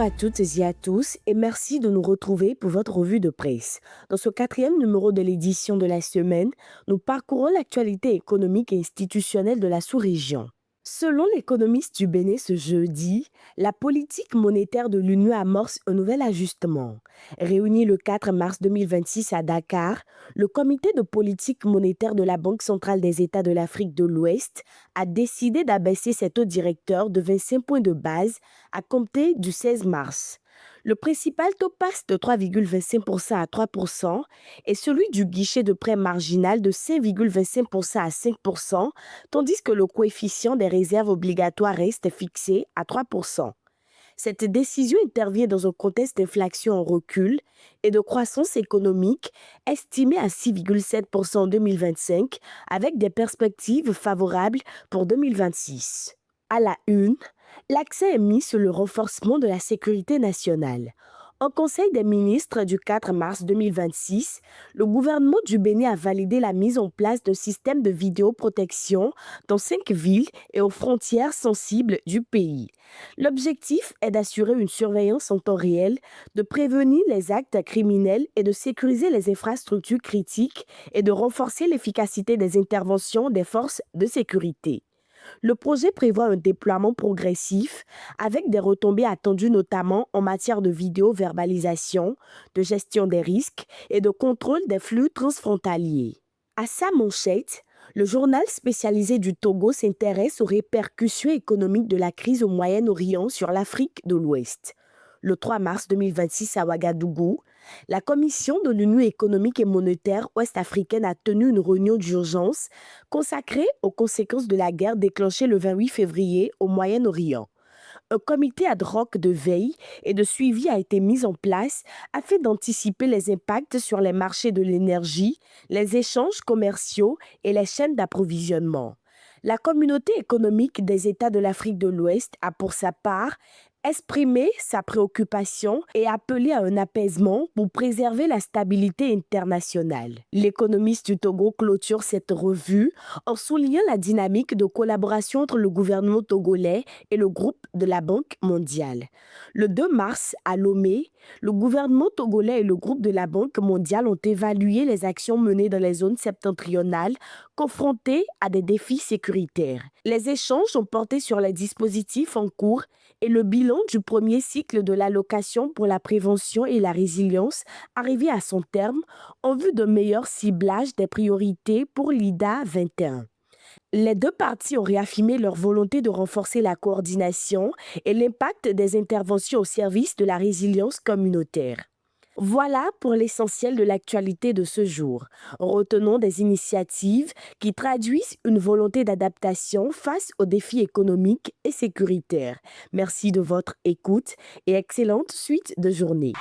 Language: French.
à toutes et à tous et merci de nous retrouver pour votre revue de presse. Dans ce 4e numéro de l'édition de la semaine, nous parcourons l'actualité économique et institutionnelle de la sous-région. Selon l'économiste du Bénin ce jeudi, la politique monétaire de l'Union amorce un nouvel ajustement. Réuni le 4 mars 2026 à Dakar, le comité de politique monétaire de la Banque centrale des États de l'Afrique de l'Ouest a décidé d'abaisser ses taux directeurs de 25 points de base à compter du 16 mars. Le principal taux passe de 3,25% à 3% et celui du guichet de prêt marginal de 5,25% à 5%, tandis que le coefficient des réserves obligatoires reste fixé à 3%. Cette décision intervient dans un contexte d'inflation en recul et de croissance économique estimée à 6,7% en 2025, avec des perspectives favorables pour 2026. À la une, l'accent est mis sur le renforcement de la sécurité nationale. Au Conseil des ministres du 4 mars 2026, le gouvernement du Bénin a validé la mise en place d'un système de vidéoprotection dans 5 villes et aux frontières sensibles du pays. L'objectif est d'assurer une surveillance en temps réel, de prévenir les actes criminels et de sécuriser les infrastructures critiques et de renforcer l'efficacité des interventions des forces de sécurité. Le projet prévoit un déploiement progressif avec des retombées attendues notamment en matière de vidéo-verbalisation, de gestion des risques et de contrôle des flux transfrontaliers. À sa manchette, le journal spécialisé du Togo s'intéresse aux répercussions économiques de la crise au Moyen-Orient sur l'Afrique de l'Ouest. Le 3 mars 2026 à Ouagadougou, la Commission de l'Union économique et monétaire ouest-africaine a tenu une réunion d'urgence consacrée aux conséquences de la guerre déclenchée le 28 février au Moyen-Orient. Un comité ad hoc de veille et de suivi a été mis en place afin d'anticiper les impacts sur les marchés de l'énergie, les échanges commerciaux et les chaînes d'approvisionnement. La communauté économique des États de l'Afrique de l'Ouest a pour sa part exprimé sa préoccupation et appelé à un apaisement pour préserver la stabilité internationale. L'économiste du Togo clôture cette revue en soulignant la dynamique de collaboration entre le gouvernement togolais et le groupe de la Banque mondiale. Le 2 mars, à Lomé, le gouvernement togolais et le groupe de la Banque mondiale ont évalué les actions menées dans les zones septentrionales confrontées à des défis sécuritaires. Les échanges ont porté sur les dispositifs en cours et le bilan du premier cycle de l'allocation pour la prévention et la résilience arrivé à son terme en vue d'un meilleur ciblage des priorités pour l'IDA 21. Les deux parties ont réaffirmé leur volonté de renforcer la coordination et l'impact des interventions au service de la résilience communautaire. Voilà pour l'essentiel de l'actualité de ce jour. Retenons des initiatives qui traduisent une volonté d'adaptation face aux défis économiques et sécuritaires. Merci de votre écoute et excellente suite de journée.